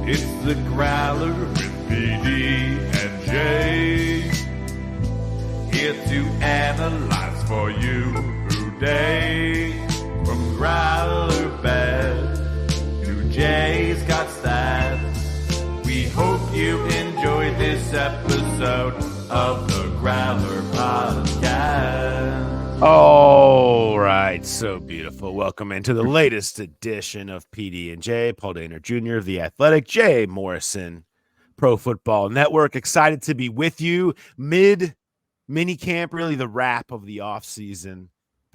It's the Growler with PD&Jay. Here to analyze for you today. From Growler Bad to Jay's got stats. We hope you enjoyed this episode of the Growler Podcast. All right, so beautiful. Welcome into the latest edition of PD&Jay. Paul Dehner Jr. of The Athletic, Jay Morrison, Pro Football Network. Excited to be with you mid-minicamp. Really the wrap of the offseason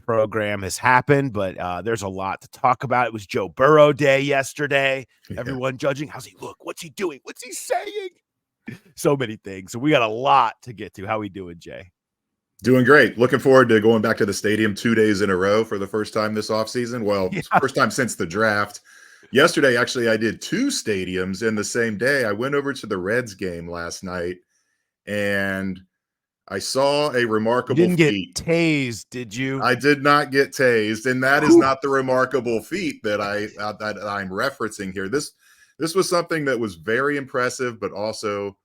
program has happened, but there's a lot to talk about. It was Joe Burrow day yesterday. Yeah. Everyone judging. How's he look? What's he doing? What's he saying? So many things. So we got a lot to get to. How we doing, Jay? Doing great. Looking forward to going back to the stadium 2 days in a row for the first time this offseason. Well, yeah. First time since the draft. Yesterday, actually, I did 2 stadiums in the same day. I went over to the Reds game last night, and I saw a remarkable feat. You didn't get tased, did you? I did not get tased, and that is not the remarkable feat that I'm referencing here. This was something that was very impressive, but also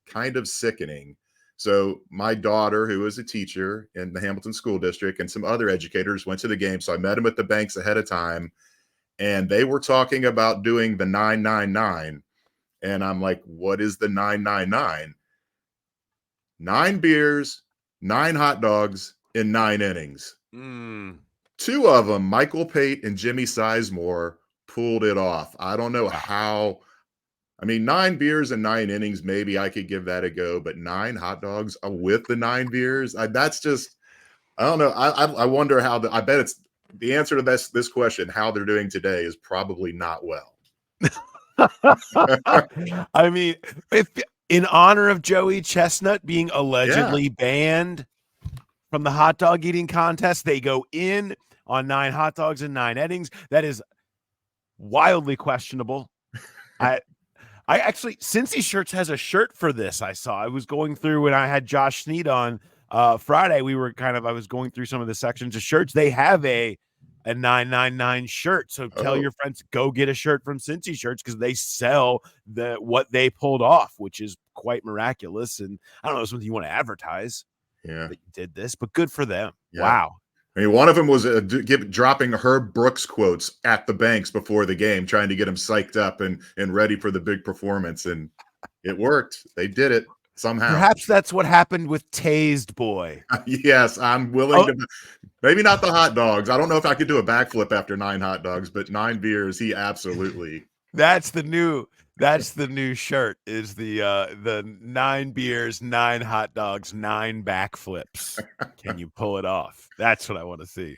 kind of sickening. So my daughter, who is a teacher in the Hamilton School District, and some other educators went to the game. So I met them at the banks ahead of time, and they were talking about doing the 999. And I'm like, what is the 999? 9 beers, 9 hot dogs in 9 innings. 2 of them, Michael Pate and Jimmy Sizemore, pulled it off. I don't know how. I mean, 9 beers and 9 innings, maybe I could give that a go, but 9 hot dogs with the 9 beers, that's just, I don't know. I wonder how I bet it's the answer to this question, how they're doing today, is probably not well. I mean, if in honor of Joey Chestnut being allegedly banned from the hot dog eating contest, they go in on 9 hot dogs and 9 innings. That is wildly questionable. I actually, Cincy Shirts has a shirt for this. I was going through when I had Josh Sneed on Friday. I was going through some of the sections of shirts. They have a 999 shirt. So tell your friends, go get a shirt from Cincy Shirts, because they sell what they pulled off, which is quite miraculous. And I don't know, something you want to advertise. Yeah, that you did this, but good for them. Yeah. Wow. I mean, one of them was dropping Herb Brooks quotes at the banks before the game, trying to get him psyched up and ready for the big performance. And it worked. They did it somehow. Perhaps that's what happened with Tased Boy. Yes, I'm willing to. Maybe not the hot dogs. I don't know if I could do a backflip after 9 hot dogs, but 9 beers, he absolutely. That's the new shirt, is the 9 beers, 9 hot dogs, 9 backflips. Can you pull it off? That's what I want to see.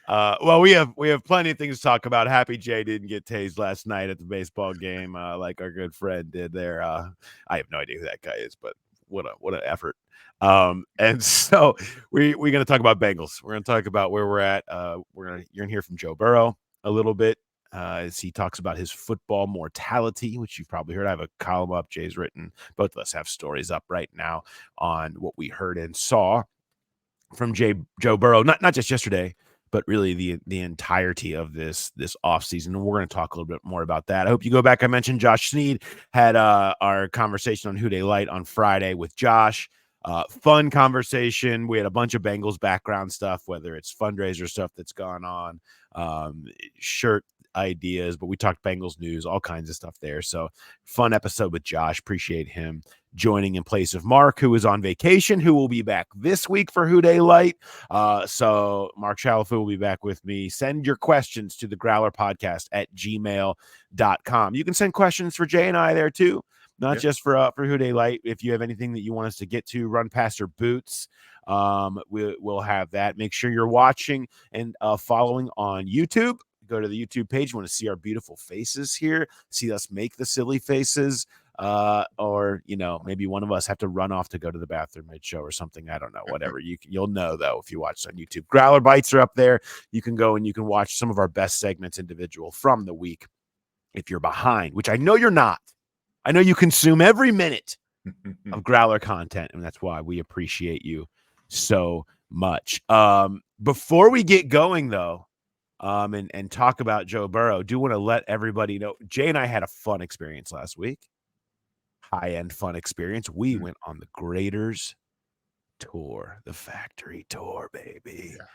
Well, we have plenty of things to talk about. Happy Jay didn't get tased last night at the baseball game, like our good friend did there. I have no idea who that guy is, but what an effort. And so we're going to talk about Bengals. We're going to talk about where we're at. You're going to hear from Joe Burrow a little bit. As he talks about his football mortality, which you've probably heard. I have a column up, Jay's written. Both of us have stories up right now on what we heard and saw from Joe Burrow, not just yesterday, but really the entirety of this offseason. And we're going to talk a little bit more about that. I hope you go back. I mentioned Josh Sneed had our conversation on Who Dey Light on Friday with Josh. Fun conversation. We had a bunch of Bengals background stuff, whether it's fundraiser stuff that's gone on, shirt ideas, but we talked Bengals news, all kinds of stuff there. So fun episode with Josh. Appreciate him joining in place of Mark, who is on vacation, who will be back this week for Who Dey Light. So Mark Chalifu will be back with me. Send your questions to the Growler Podcast at gmail.com. You can send questions for Jay and I there too, not just for Who Dey Light. If you have anything that you want us to get to, run past your boots. We'll have that. Make sure you're watching and following on YouTube. Go to the YouTube page. You want to see our beautiful faces here, see us make the silly faces, or, maybe one of us have to run off to go to the bathroom mid-show or something. I don't know, whatever. You'll know, though, if you watch on YouTube. Growler Bites are up there. You can go and you can watch some of our best segments individual from the week if you're behind, which I know you're not. I know you consume every minute of Growler content, and that's why we appreciate you so much. Before we get going, though, and talk about Joe Burrow. Do want to let everybody know, Jay and I had a fun experience last week. High-end fun experience. We went on the Graeter's tour, the factory tour, baby. Yes.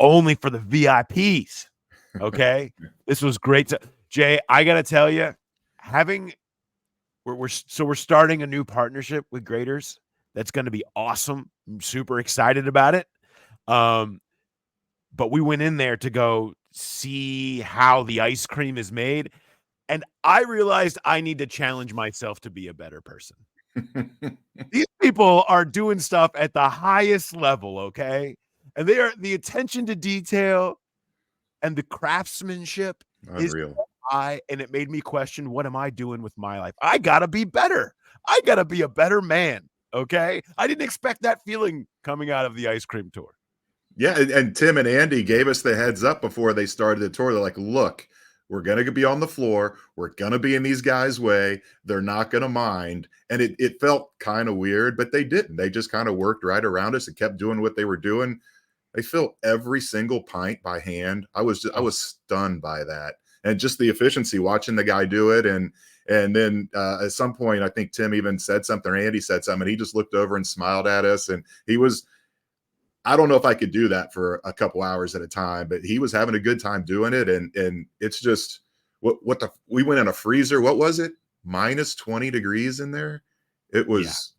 Only for the VIPs. Okay. This was great. Jay, I got to tell you, we're starting a new partnership with Graeter's. That's going to be awesome. I'm super excited about it. But we went in there to go see how the ice cream is made. And I realized I need to challenge myself to be a better person. These people are doing stuff at the highest level, okay? And the attention to detail and the craftsmanship Unreal. is so high, and it made me question, what am I doing with my life? I got to be better. I got to be a better man, okay? I didn't expect that feeling coming out of the ice cream tour. Yeah, and Tim and Andy gave us the heads up before they started the tour. They're like, look, we're going to be on the floor. We're going to be in these guys' way. They're not going to mind. And it felt kind of weird, but they didn't. They just kind of worked right around us and kept doing what they were doing. They filled every single pint by hand. I was stunned by that. And just the efficiency, watching the guy do it. And then at some point, I think Tim even said something, or Andy said something. He just looked over and smiled at us. And he was, I don't know if I could do that for a couple hours at a time, but he was having a good time doing it. And it's just we went in a freezer. What was it? Minus 20 degrees in there. There was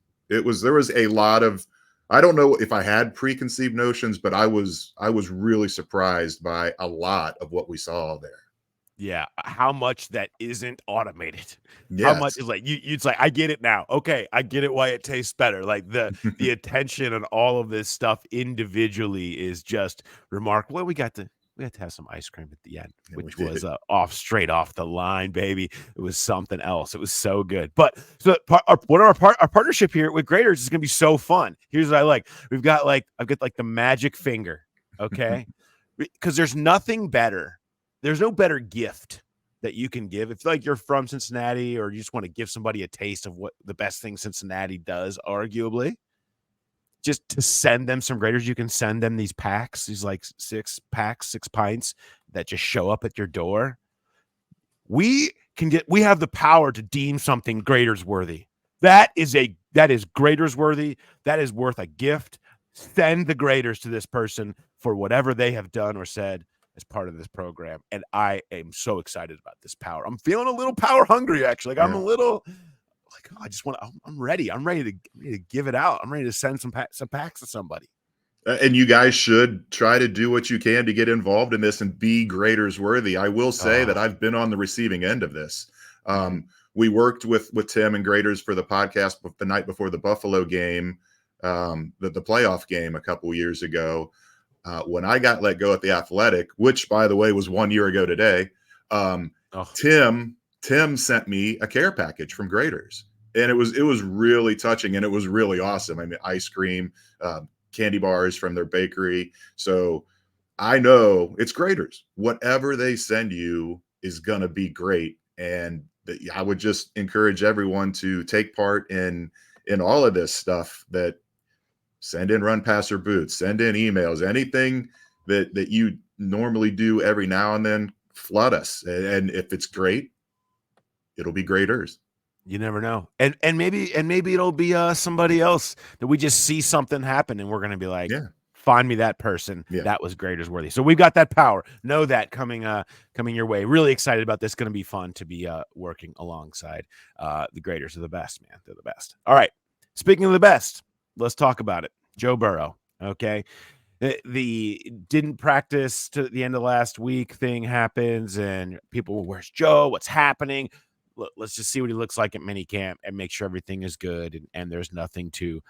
a lot of, I don't know if I had preconceived notions, but I was really surprised by a lot of what we saw there. Yeah, how much that isn't automated. Yes. How much is like it's like, I get it now. Okay, I get it why it tastes better. Like the attention and all of this stuff individually is just remarkable. We had to have some ice cream at the end, which was straight off the line, baby. It was something else. It was so good. But so our partnership here with Graeter's is gonna be so fun. Here's what I like. I've got the magic finger, okay? Because there's nothing better. There's no better gift that you can give. If like you're from Cincinnati or you just want to give somebody a taste of what the best thing Cincinnati does, arguably, just to send them some Graeters. You can send them these packs, these like 6 pints that just show up at your door. We have the power to deem something Graeters worthy. That is Graeters worthy. That is worth a gift. Send the Graeters to this person for whatever they have done or said as part of this program. And I am so excited about this power. I'm feeling a little power hungry, actually. Like I'm a little like, I'm ready. I'm ready to give it out. I'm ready to send some packs to somebody. And you guys should try to do what you can to get involved in this and be Graeters worthy. I will say that I've been on the receiving end of this. We worked with Tim and Graeters for the podcast the night before the Buffalo game, the playoff game a couple years ago. When I got let go at the Athletic, which by the way was 1 year ago today, Tim sent me a care package from Graeters, and it was really touching and it was really awesome. I mean, ice cream, candy bars from their bakery. So I know it's Graeters. Whatever they send you is gonna be great, and I would just encourage everyone to take part in all of this stuff. That send in run passer boots, send in emails, anything that you normally do every now and then, flood us. And if it's great, it'll be Graeters. You never know. And maybe it'll be somebody else that we just see something happen and we're going to be like, find me that person. Yeah. That was Graeters worthy. So we've got that power. Know that coming your way. Really excited about this. Going to be fun to be working alongside the Graeters. Are the best, man. They're the best. All right. Speaking of the best, let's talk about it. Joe Burrow. Okay. The didn't practice to the end of last week thing happens and people, where's Joe? What's happening? Let's just see what he looks like at minicamp and make sure everything is good and there's nothing to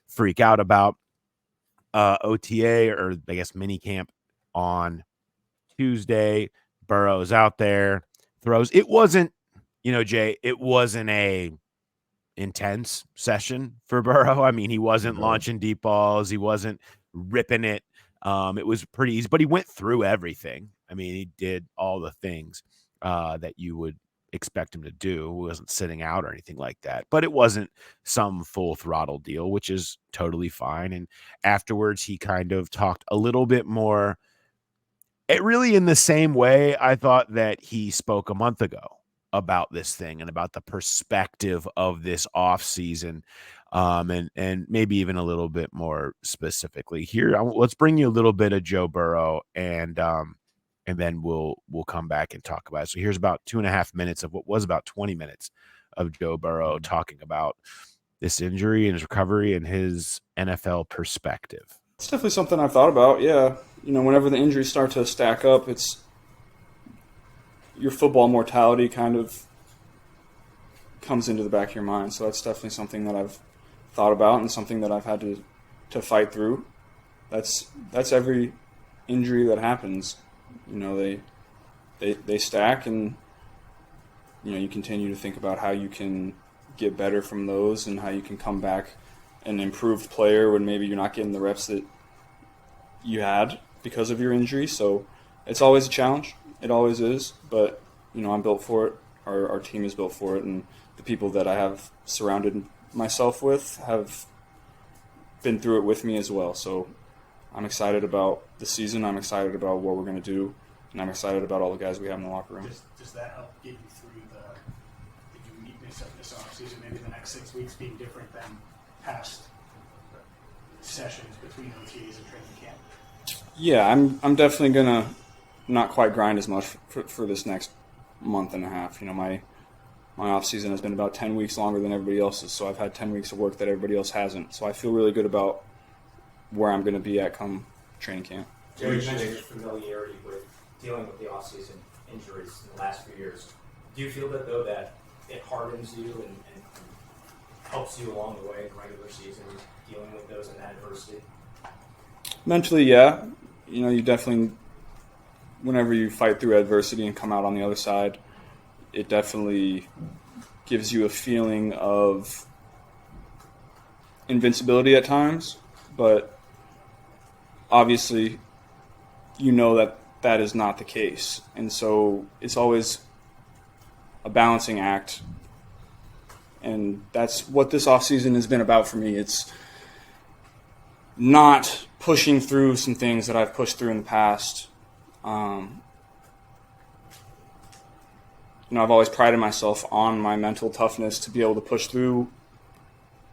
freak out about. OTA, or I guess minicamp on Tuesday. Burrow's out there, throws. It wasn't, Jay, it wasn't a intense session for Burrow. I mean, he wasn't launching deep balls. He wasn't ripping it. It was pretty easy, but he went through everything. I mean, he did all the things that you would expect him to do. He wasn't sitting out or anything like that, but it wasn't some full throttle deal, which is totally fine. And afterwards, he kind of talked a little bit more It really, in the same way, I thought that he spoke a month ago about this thing and about the perspective of this offseason, and maybe even a little bit more specifically here. Let's bring you a little bit of Joe Burrow, and then we'll come back and talk about it. So here's about 2.5 minutes of what was about 20 minutes of Joe Burrow talking about this injury and his recovery and his NFL perspective. It's definitely something I've thought about, yeah. Whenever the injuries start to stack up, it's your football mortality kind of comes into the back of your mind. So that's definitely something that I've thought about and something that I've had to fight through. That's every injury that happens. They stack, and you continue to think about how you can get better from those and how you can come back an improved player when maybe you're not getting the reps that you had because of your injury. So it's always a challenge. It always is. But, I'm built for it. Our team is built for it. And the people that I have surrounded myself with have been through it with me as well. So I'm excited about the season. I'm excited about what we're going to do. And I'm excited about all the guys we have in the locker room. Does that help get you through the uniqueness of this offseason, maybe the next 6 weeks being different than past sessions between OTAs and training camp? Yeah, I'm definitely gonna not quite grind as much for this next month and a half. My off season has been about 10 weeks longer than everybody else's, so I've had 10 weeks of work that everybody else hasn't. So I feel really good about where I'm going to be at come training camp. Joe, you mentioned your familiarity with dealing with the off-season injuries in the last few years. Do you feel that, though, that it hardens you and helps you along the way in the regular season, dealing with those in that adversity? Mentally, yeah. You definitely, whenever you fight through adversity and come out on the other side, it definitely gives you a feeling of invincibility at times, but obviously that is not the case. And so it's always a balancing act. And that's what this offseason has been about for me. It's not pushing through some things that I've pushed through in the past. I've always prided myself on my mental toughness to be able to push through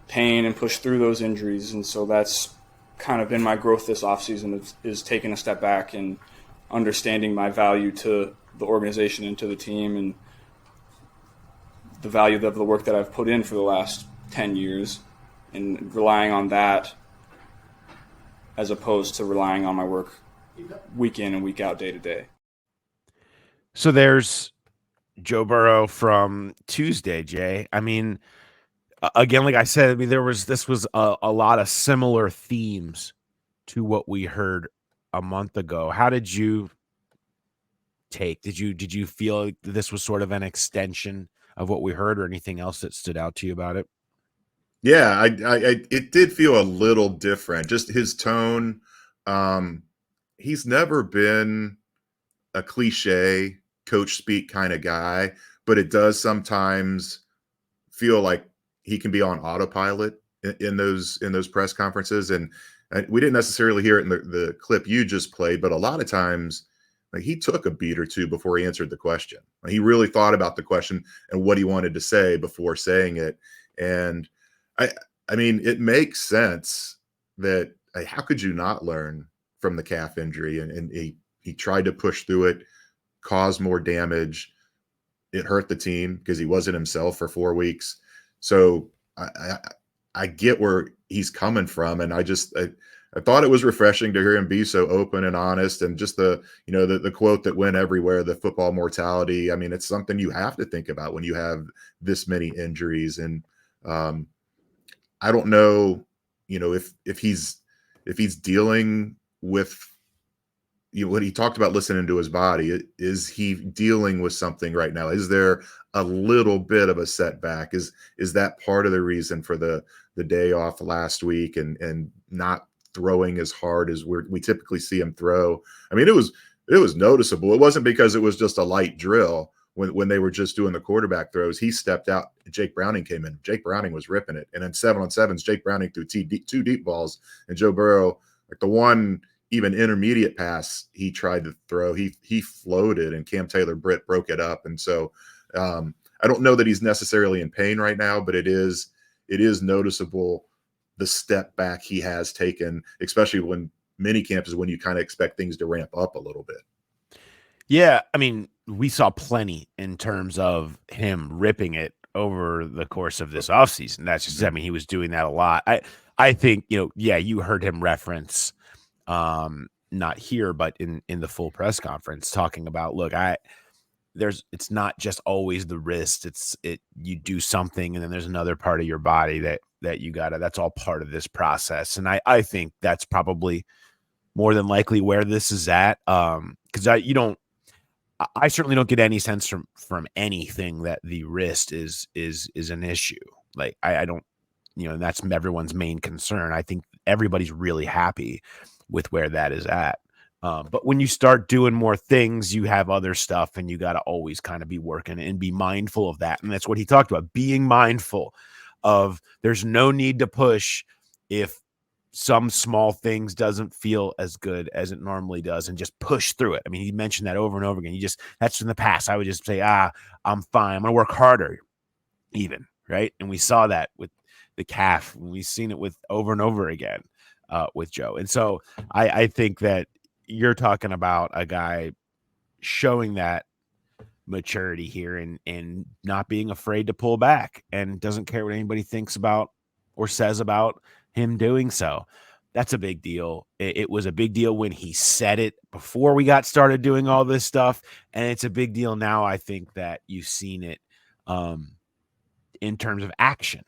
pain and push through those injuries. And so that's kind of been my growth this offseason, is taking a step back and understanding my value to the organization and to the team, and the value of the work that I've put in for the last 10 years, and relying on that as opposed to relying on my work week in and week out, day to day. So there's Joe Burrow from Tuesday, Jay. I mean, again, like I said, this was a lot of similar themes to what we heard a month ago. How did you take? Did you feel like this was sort of an extension of what we heard, or anything else that stood out to you about it? Yeah, it did feel a little different. Just his tone. He's never been a cliche coach speak kind of guy, but it does sometimes feel like he can be on autopilot in those press conferences. And we didn't necessarily hear it in the clip you just played, but a lot of times, like, he took a beat or two before he answered the question. He really thought about the question and what he wanted to say before saying it. And I mean, it makes sense that, how could you not learn from the calf injury? And he tried to push through it, caused more damage. It hurt the team because he wasn't himself for 4 weeks. So I get where he's coming from, and I thought it was refreshing to hear him be so open and honest, and just the quote that went everywhere, the football mortality. I mean, it's something you have to think about when you have this many injuries. And I don't know, if he's dealing with, when he talked about listening to his body, is he dealing with something right now? Is there a little bit of a setback? Is that part of the reason for the day off last week and not throwing as hard as we typically see him throw? I mean, it was noticeable. It wasn't because it was just a light drill. When they were just doing the quarterback throws, he stepped out. Jake Browning came in. Jake Browning was ripping it. And then 7-on-7s, Jake Browning threw two deep balls, and Joe Burrow, like the one even intermediate pass he tried to throw, he floated, and Cam Taylor-Britt broke it up. And so I don't know that he's necessarily in pain right now, but it is noticeable the step back he has taken, especially when minicamp is when you kind of expect things to ramp up a little bit. Yeah, I mean, we saw plenty in terms of him ripping it over the course of this offseason. That's just, I mean, he was doing that a lot. I think, yeah, you heard him reference, not here, but in the full press conference, talking about, look, it's not just always the wrist. You do something, and then there's another part of your body that you that's all part of this process. And I think that's probably more than likely where this is at. Because I certainly don't get any sense from anything that the wrist is an issue. Like I don't, and that's everyone's main concern. I think everybody's really happy with where that is at. But when you start doing more things, you have other stuff, and you got to always kind of be working and be mindful of that. And that's what he talked about, being mindful of there's no need to push if some small things doesn't feel as good as it normally does, and just push through it. I mean, he mentioned that over and over again. That's in the past. I would just say, I'm fine. I'm going to work harder even. Right. And we saw that with the calf, and we've seen it with over and over again with Joe. And so I think that you're talking about a guy showing that maturity here and not being afraid to pull back, and doesn't care what anybody thinks about or says about him doing so. That's a big deal. It was a big deal when he said it before we got started doing all this stuff. And it's a big deal now. I think that you've seen it in terms of action.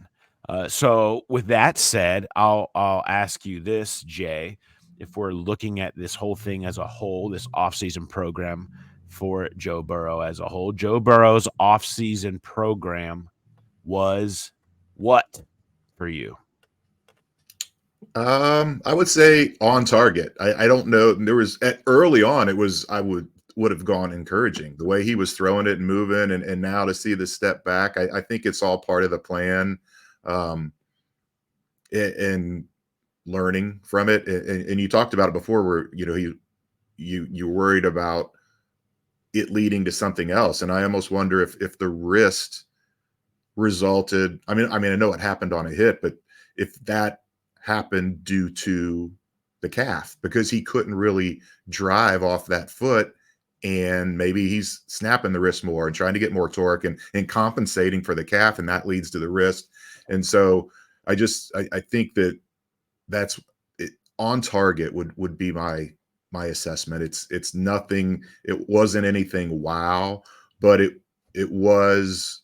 So with that said, I'll ask you this, Jay. If we're looking at this whole thing as a whole, this offseason program for Joe Burrow as a whole, Joe Burrow's offseason program was what for you? I would say on target. I don't know. There was early on, I would have gone encouraging the way he was throwing it and moving, and now to see the step back, I think it's all part of the plan, and learning from it. And you talked about it before, where you worried about it leading to something else, and I almost wonder if the wrist resulted. I mean, I know it happened on a hit, but if that happened due to the calf, because he couldn't really drive off that foot, and maybe he's snapping the wrist more and trying to get more torque and compensating for the calf, and that leads to the wrist. And so I think that's it, on target would be my assessment. It's nothing. It wasn't anything wow, but it looks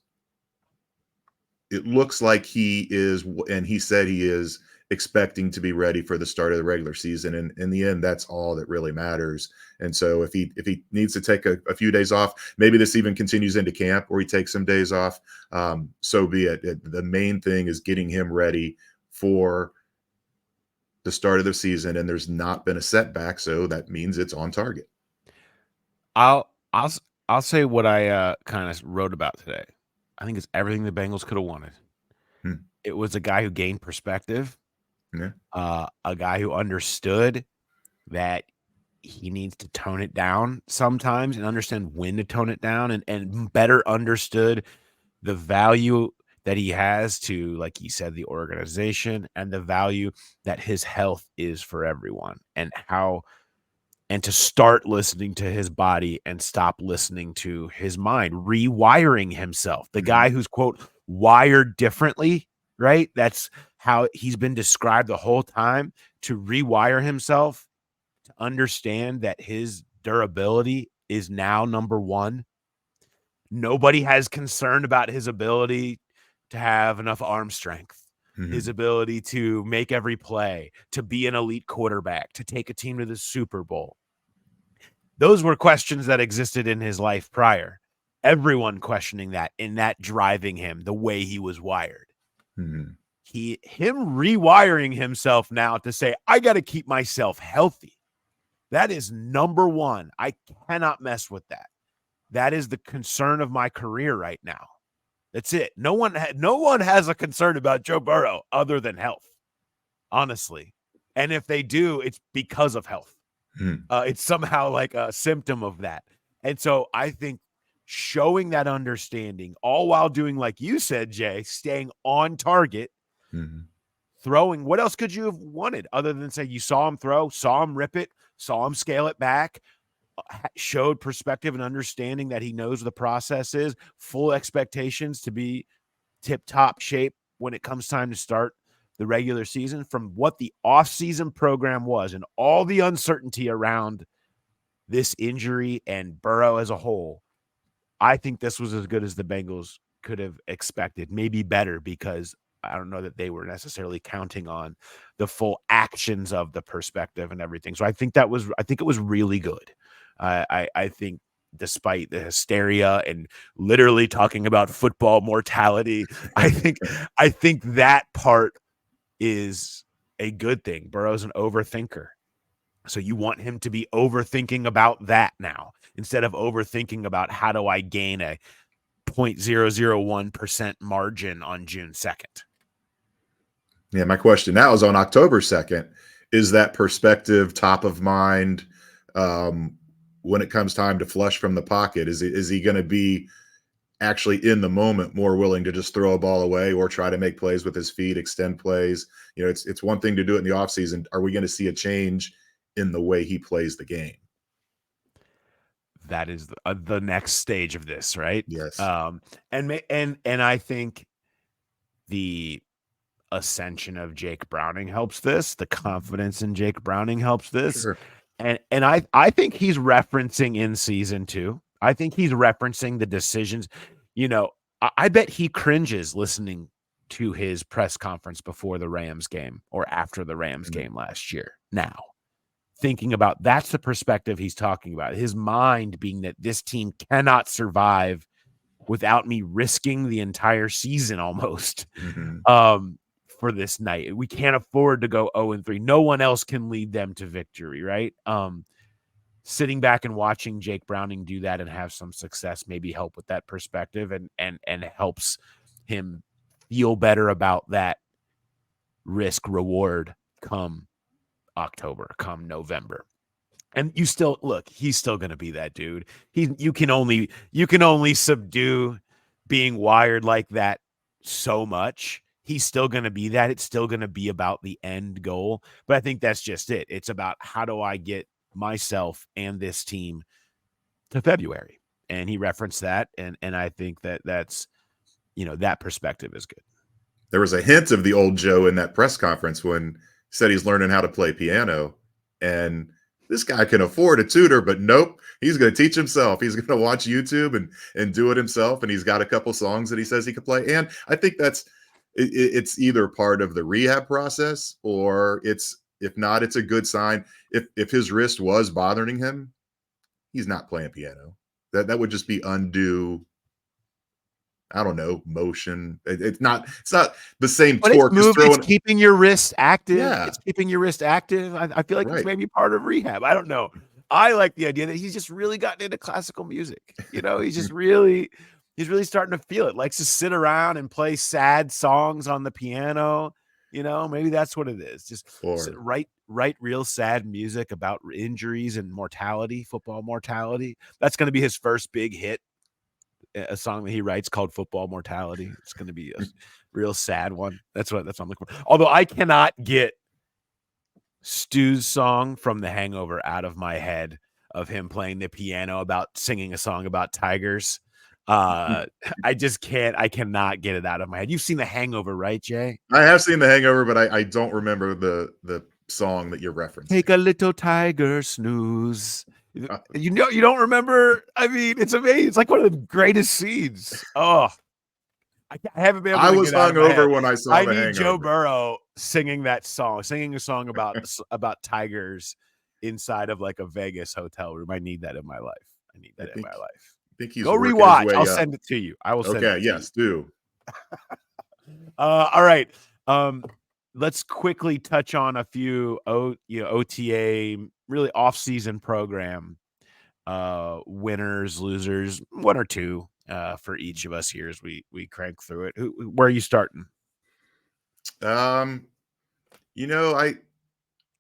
like he is, and he said he is expecting to be ready for the start of the regular season. And in the end, that's all that really matters. And so if he needs to take a few days off, maybe this even continues into camp, or he takes some days off, so be it. The main thing is getting him ready for the start of the season, and there's not been a setback, so that means it's on target. I'll say what I kind of wrote about today. I think it's everything the Bengals could have wanted. It was a guy who gained perspective, a guy who understood that he needs to tone it down sometimes and understand when to tone it down, and better understood the value that he has to, like he said, the organization, and the value that his health is for everyone, and to start listening to his body and stop listening to his mind, rewiring himself. The guy who's, quote, wired differently, right? That's how he's been described the whole time, to rewire himself, to understand that his durability is now number one. Nobody has concern about his ability to have enough arm strength, his ability to make every play, to be an elite quarterback, to take a team to the Super Bowl. Those were questions that existed in his life prior. Everyone questioning that, and that driving him the way he was wired. Him rewiring himself now to say, I got to keep myself healthy. That is number one. I cannot mess with that. That is the concern of my career right now. That's it. No one has a concern about Joe Burrow other than health, honestly. And if they do, it's because of health. It's somehow like a symptom of that. And so I think showing that understanding, all while doing, like you said, Jay, staying on target, throwing. What else could you have wanted other than say you saw him throw, saw him rip it, saw him scale it back, showed perspective and understanding that he knows the process is, full expectations to be tip-top shape when it comes time to start the regular season, from what the offseason program was and all the uncertainty around this injury and Burrow as a whole. I think this was as good as the Bengals could have expected, maybe better, because I don't know that they were necessarily counting on the full actions of the perspective and everything. So I think it was really good. I think despite the hysteria and literally talking about football mortality, I think that part is a good thing. Burrow's an overthinker. So you want him to be overthinking about that now, instead of overthinking about how do I gain a 0.001% margin on June 2nd. Yeah, my question now is on October 2nd. Is that perspective top of mind when it comes time to flush from the pocket? Is he going to be actually in the moment more willing to just throw a ball away or try to make plays with his feet, extend plays? You know, it's one thing to do it in the offseason. Are we going to see a change in the way he plays the game? That is the next stage of this, right? Yes. And I think the ascension of Jake Browning helps this. The confidence in Jake Browning helps this. Sure. And I think he's referencing in season 2. I think he's referencing the decisions. You know, I bet he cringes listening to his press conference before the Rams game or after the Rams game last year. Now, thinking about that's the perspective he's talking about. His mind being that this team cannot survive without me risking the entire season almost for this night. We can't afford to go 0-3. No one else can lead them to victory, right? Sitting back and watching Jake Browning do that and have some success maybe help with that perspective and helps him feel better about that risk reward come October, come November. And you still look, he's still going to be that dude. You can only subdue being wired like that so much. He's still going to be that. It's still going to be about the end goal. But I think that's just it. It's about how do I get myself and this team to February. And he referenced that. And I think that's, you know, that perspective is good. There was a hint of the old Joe in that press conference when he said he's learning how to play piano. And this guy can afford a tutor, but nope, he's going to teach himself. He's going to watch YouTube and do it himself. And he's got a couple songs that he says he could play. And I think it's either part of the rehab process or if not, it's a good sign. If his wrist was bothering him, he's not playing piano. That would just be undue, I don't know, motion. It's not the same but torque. It's keeping your wrist active. Yeah. It's keeping your wrist active. I feel like it's maybe part of rehab. I don't know. I like the idea that he's just really gotten into classical music. You know, he's really starting to feel it. Likes to sit around and play sad songs on the piano. You know, maybe that's what it is. Just write real sad music about injuries and mortality, football mortality. That's going to be his first big hit. A song that he writes called Football Mortality. It's going to be a real sad one. That's what I'm looking for. Although I cannot get Stu's song from The Hangover out of my head of him playing the piano singing a song about tigers. I just can't. I cannot get it out of my head. You've seen The Hangover, right, Jay? I have seen The Hangover, but I don't remember the song that you're referencing. Take a little tiger snooze. You don't remember? I mean, it's amazing. It's like one of the greatest scenes. Oh, I haven't been able to I was hungover when I saw The Hangover. Joe Burrow singing that song, singing a song about tigers inside of like a Vegas hotel room. I need that in my life. I think he's go rewatch. I'll send it to you. I will send it to you. Yes, do. All right. Let's quickly touch on a few OTA, really off-season program winners, losers, one or two for each of us here as we crank through it. Where are you starting? You know,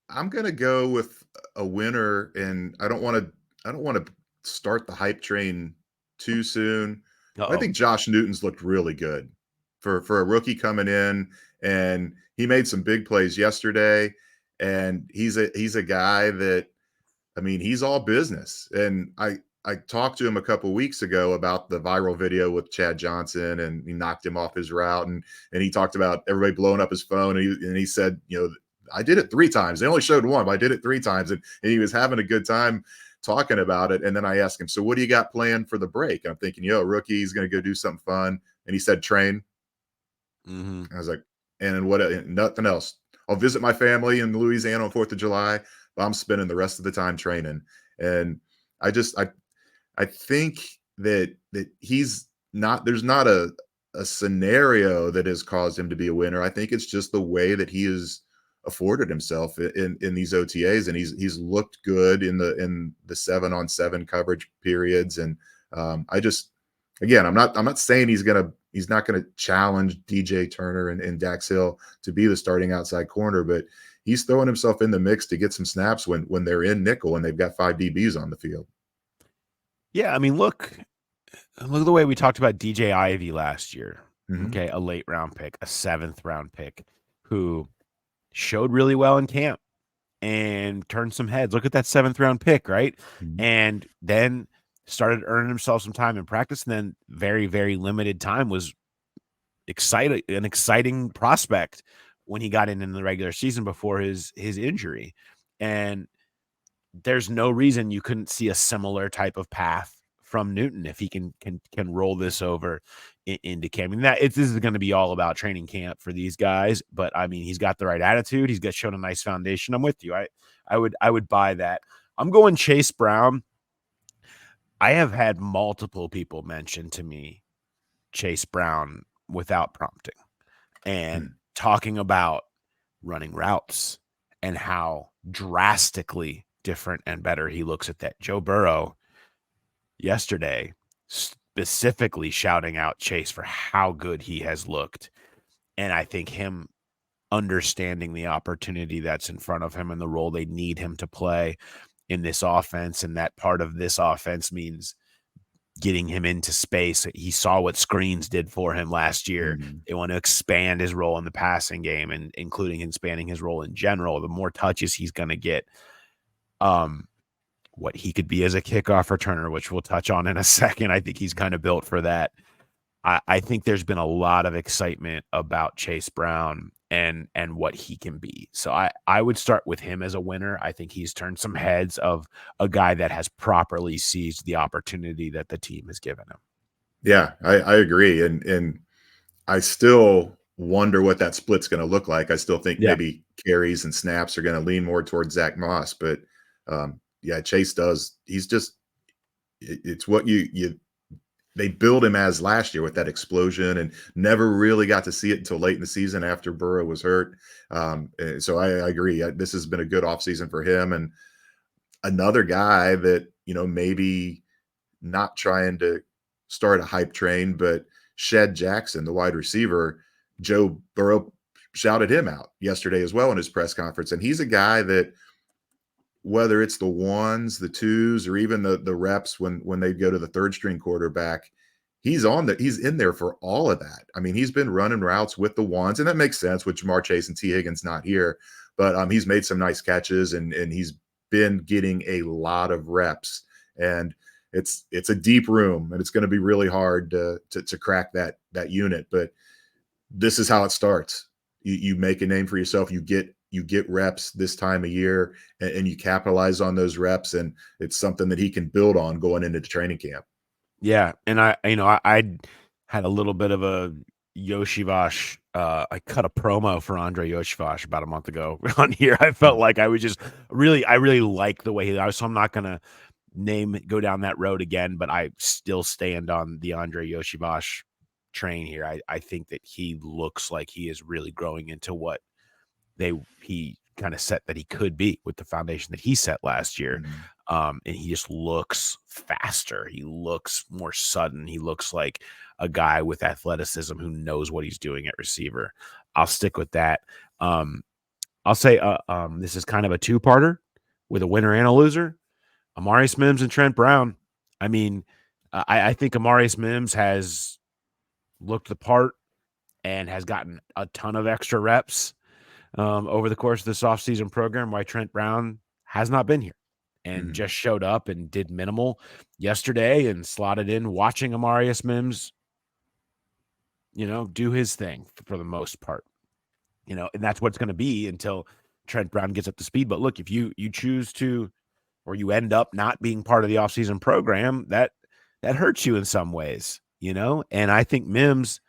I'm gonna go with a winner, and I don't want to start the hype train too soon. I think Josh Newton's looked really good for a rookie coming in, and he made some big plays yesterday. And he's a guy that, I mean, he's all business. And I talked to him a couple weeks ago about the viral video with Chad Johnson, and he knocked him off his route, and he talked about everybody blowing up his phone, and he said, you know, I did it 3 times. They only showed 1, but I did it 3 times, and he was having a good time talking about it. And then I asked him, so what do you got planned for the break? And I'm thinking, rookie, he's going to go do something fun. And he said, train. I was like, and what? Nothing else. I'll visit my family in Louisiana on 4th of July, but I'm spending the rest of the time training. And I think that he's not, there's not a scenario that has caused him to be a winner. I think it's just the way that he has afforded himself in these OTAs, and he's looked good in the 7-on-7 coverage periods. And again, I'm not saying he's not gonna challenge DJ Turner and Dax Hill to be the starting outside corner, but he's throwing himself in the mix to get some snaps when they're in nickel and they've got 5 DBs on the field. Yeah, I mean, look at the way we talked about DJ Ivey last year. Okay, a late round pick, a 7th round pick, who showed really well in camp and turned some heads. Look at that 7th round pick, right? And then started earning himself some time in practice, and then very, very limited time, was an exciting prospect when he got in the regular season before his injury. And there's no reason you couldn't see a similar type of path from Newton if he can roll this over into camp. I mean, this is going to be all about training camp for these guys, but I mean, he's got the right attitude. He's got shown a nice foundation. I'm with you. I would buy that. I'm going Chase Brown. I have had multiple people mention to me Chase Brown without prompting, and talking about running routes and how drastically different and better he looks at that. Joe Burrow yesterday specifically shouting out Chase for how good he has looked. And I think him understanding the opportunity that's in front of him and the role they need him to play in this offense, and that part of this offense means getting him into space. He saw what screens did for him last year. They want to expand his role in the passing game, and including expanding his role in general. The more touches he's going to get, what he could be as a kickoff returner, which we'll touch on in a second. I think he's kind of built for that. I think there's been a lot of excitement about Chase Brown and what he can be. So I would start with him as a winner. I think he's turned some heads of a guy that has properly seized the opportunity that the team has given him. Yeah, I agree. And I still wonder what that split's going to look like. I still think maybe carries and snaps are going to lean more towards Zach Moss, but Chase does. He's just, it's what they build him as last year with that explosion, and never really got to see it until late in the season after Burrow was hurt. So I agree. This has been a good offseason for him. And another guy that, maybe not trying to start a hype train, but Shed Jackson, the wide receiver, Joe Burrow shouted him out yesterday as well in his press conference. And he's a guy that, whether it's the 1s, the 2s, or even the reps when they go to the 3rd string quarterback, he's in there for all of that. I mean, he's been running routes with the 1s, and that makes sense with Jamar Chase and T. Higgins not here, but he's made some nice catches, and he's been getting a lot of reps. And it's a deep room, and it's going to be really hard to crack that unit. But this is how it starts. You make a name for yourself. You get reps this time of year, and you capitalize on those reps, and it's something that he can build on going into the training camp. Yeah. And I had a little bit of a Yoshivash. I cut a promo for Andre Yoshivash about a month ago on here. I felt like I was just I really like the way he was. So I'm not going to go down that road again, but I still stand on the Andre Yoshivash train here. I think that he looks like he is really growing into what he kind of set that he could be with the foundation that he set last year. And he just looks faster. He looks more sudden. He looks like a guy with athleticism who knows what he's doing at receiver. I'll stick with that. I'll say this is kind of a 2-parter, with a winner and a loser, Amarius Mims and Trent Brown. I mean, I think Amarius Mims has looked the part and has gotten a ton of extra reps over the course of this offseason program, while Trent Brown has not been here and just showed up and did minimal yesterday and slotted in, watching Amarius Mims, do his thing for the most part, and that's what it's going to be until Trent Brown gets up to speed. But look, if you choose to, or you end up not being part of the offseason program, that hurts you in some ways, and I think Mims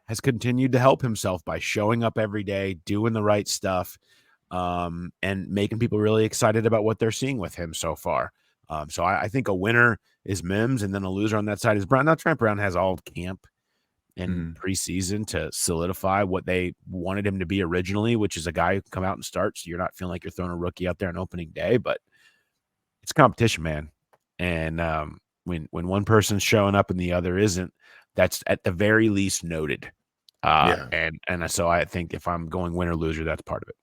has continued to help himself by showing up every day, doing the right stuff, and making people really excited about what they're seeing with him so far. So I think a winner is Mims, and then a loser on that side is Brown. Now, Trent Brown has all camp and preseason to solidify what they wanted him to be originally, which is a guy who can come out and start, so you're not feeling like you're throwing a rookie out there on opening day. But it's competition, man. And when one person's showing up and the other isn't, that's at the very least noted. And so I think if I'm going win or loser, that's part of it.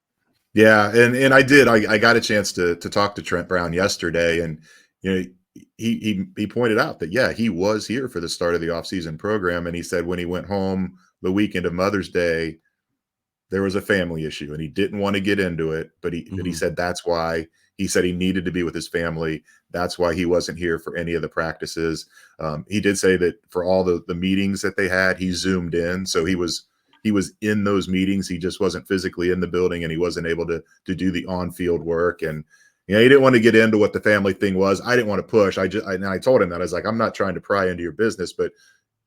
Yeah, and I got a chance to talk to Trent Brown yesterday, and he pointed out that he was here for the start of the offseason program, and he said when he went home the weekend of Mother's Day, there was a family issue, and he didn't want to get into it, but he said that's why. He said he needed to be with his family. That's why he wasn't here for any of the practices. He did say that for all the meetings that they had, he zoomed in. So he was in those meetings. He just wasn't physically in the building, and he wasn't able to do the on-field work. And he didn't want to get into what the family thing was. I didn't want to push. I told him that. I was like, I'm not trying to pry into your business, but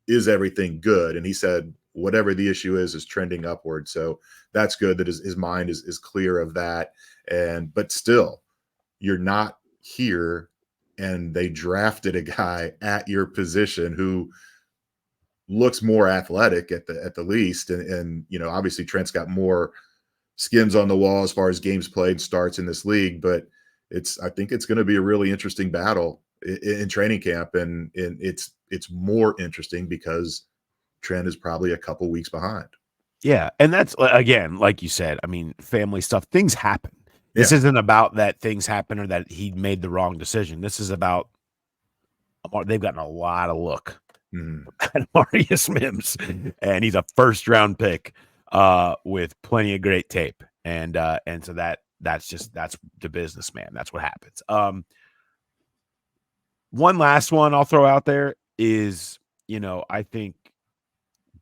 is everything good? And he said, whatever the issue is trending upward. So that's good that his mind is clear of that. But still, you're not here, and they drafted a guy at your position who looks more athletic at the least. And obviously Trent's got more skins on the wall as far as games played, starts in this league, but I think it's going to be a really interesting battle in training camp. And it's more interesting because Trent is probably a couple weeks behind. Yeah. And that's, again, like you said, I mean, family stuff, things happen. This isn't about that things happen or that he made the wrong decision. This is about they've gotten a lot of look at Amarius Mims, and he's a first-round pick with plenty of great tape. And so that's the business, man. That's what happens. One last one I'll throw out there is, I think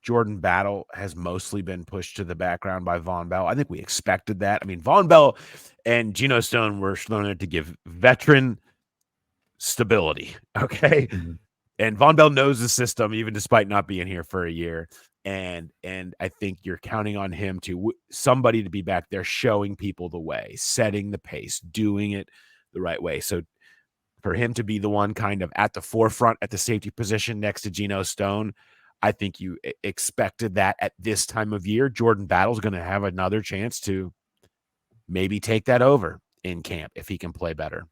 Jordan Battle has mostly been pushed to the background by Von Bell. I think we expected that. I mean, Von Bell and Geno Stone were thrown there to give veteran stability, okay? And Von Bell knows the system, even despite not being here for a year. And I think you're counting on him somebody to be back there showing people the way, setting the pace, doing it the right way. So for him to be the one kind of at the forefront at the safety position next to Geno Stone, I think you expected that at this time of year. Jordan Battle's going to have another chance to maybe take that over in camp if he can play better.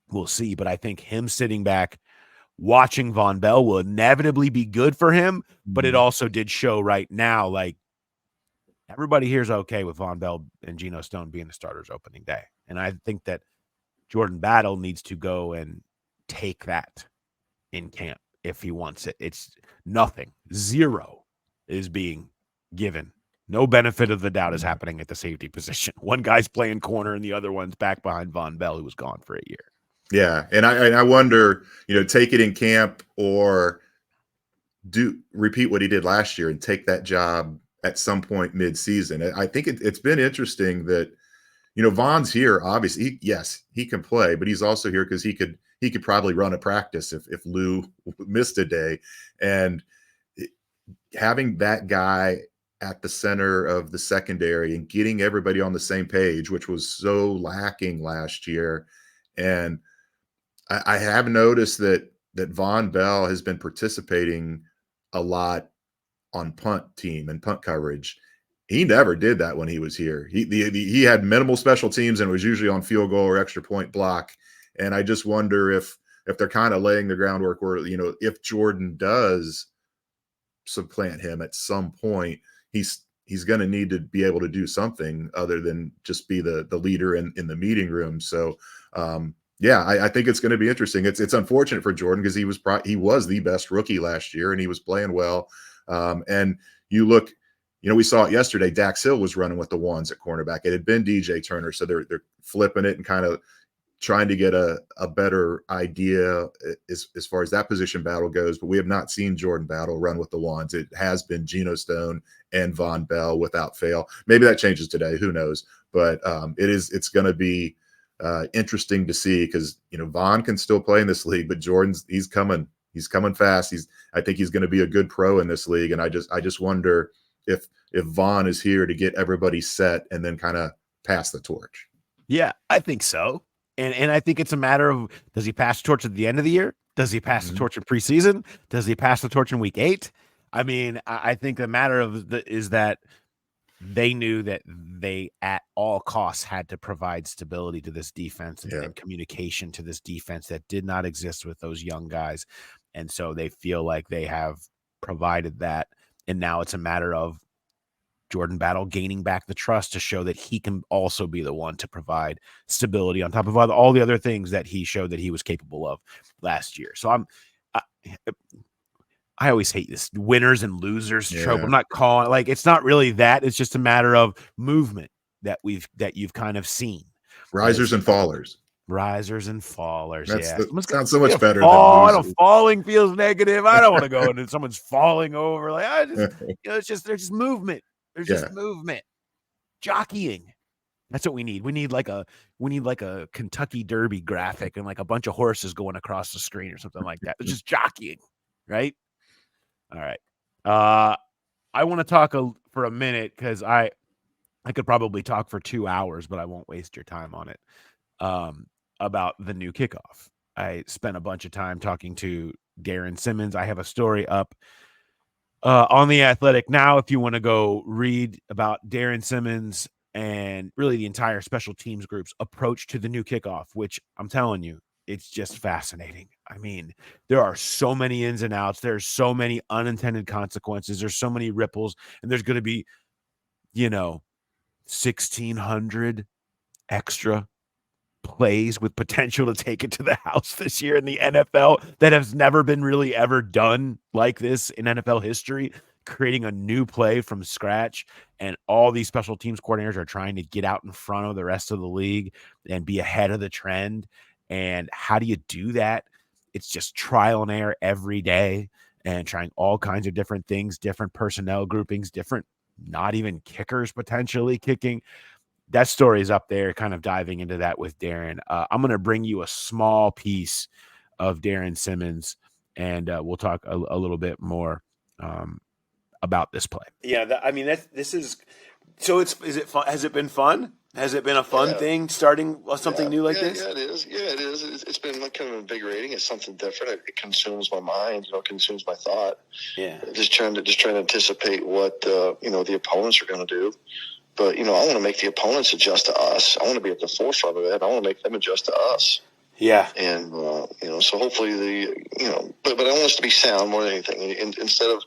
We'll see. But I think him sitting back watching Von Bell will inevitably be good for him. But it also did show right now, like, everybody here is okay with Von Bell and Geno Stone being the starters opening day. And I think that Jordan Battle needs to go and take that in camp if he wants it. It's nothing. Zero is being given. No benefit of the doubt is happening at the safety position. One guy's playing corner and the other one's back behind Von Bell, who was gone for a year. Yeah, and I wonder, take it in camp or repeat what he did last year and take that job at some point mid-season. I think it's been interesting that, Von's here. Obviously, he can play, but he's also here because he could probably run a practice if Lou missed a day. And having that guy at the center of the secondary and getting everybody on the same page, which was so lacking last year. And I have noticed that Von Bell has been participating a lot on punt team and punt coverage. He never did that when he was here. He had minimal special teams and was usually on field goal or extra point block. And I just wonder if they're kind of laying the groundwork where, if Jordan does supplant him at some point, he's going to need to be able to do something other than just be the leader in the meeting room. So Yeah, I think it's going to be interesting. It's unfortunate for Jordan because he was the best rookie last year and he was playing well. And you look, we saw it yesterday. Dax Hill was running with the ones at cornerback. It had been DJ Turner, so they're flipping it and kind of trying to get a better idea as far as that position battle goes. But we have not seen Jordan Battle run with the ones. It has been Geno Stone and Von Bell without fail. Maybe that changes today. Who knows? But it's going to be interesting to see because Von can still play in this league, but he's coming fast. I think he's going to be a good pro in this league, and I just wonder if Von is here to get everybody set and then kind of pass the torch. Yeah, I think so. And I think it's a matter of, does he pass the torch at the end of the year? Does he pass the torch in preseason? Does he pass the torch in week 8? I mean, I think the matter is that they knew that they at all costs had to provide stability to this defense and communication to this defense that did not exist with those young guys. And so they feel like they have provided that. And now it's a matter of Jordan Battle gaining back the trust to show that he can also be the one to provide stability on top of all the other things that he showed that he was capable of last year. So I always hate this winners and losers trope. I'm not calling it's not really that. It's just a matter of movement that you've kind of seen. Risers and fallers. Risers and fallers. Sounds so much better. I don't. Falling feels negative. I don't want to go into someone's falling over. It's just there's just movement. There's just movement, jockeying. That's what we need. We need like a Kentucky Derby graphic and like a bunch of horses going across the screen or something like that. It's just jockeying, right? All right. I want to talk for a minute because I could probably talk for 2 hours, but I won't waste your time on it. About the new kickoff. I spent a bunch of time talking to Darrin Simmons. I have a story up on The Athletic now if you want to go read about Darrin Simmons and really the entire special teams group's approach to the new kickoff, which I'm telling you, it's just fascinating. I mean, there are so many ins and outs. There's so many unintended consequences. There's so many ripples, and there's going to be, 1,600 extra plays with potential to take it to the house this year in the NFL that has never been really ever done like this in NFL history, creating a new play from scratch. And all these special teams coordinators are trying to get out in front of the rest of the league and be ahead of the trend. And how do you do that? It's just trial and error every day and trying all kinds of different things, different personnel groupings, different, not even kickers potentially kicking. That story is up there, kind of diving into that with Darrin. I'm going to bring you a small piece of Darrin Simmons, and we'll talk a little bit more about this play. Yeah, this is so. Is it fun? Has it been fun? Has it been a fun thing starting something new like this? Yeah, it is. Yeah, it is. It's been kind of invigorating. It's something different. It consumes my mind. Consumes my thought. Yeah, just trying to anticipate what the opponents are going to do. But, I want to make the opponents adjust to us. I want to be at the forefront of it. I want to make them adjust to us. Yeah. And, so hopefully but I want us to be sound more than anything. Instead of,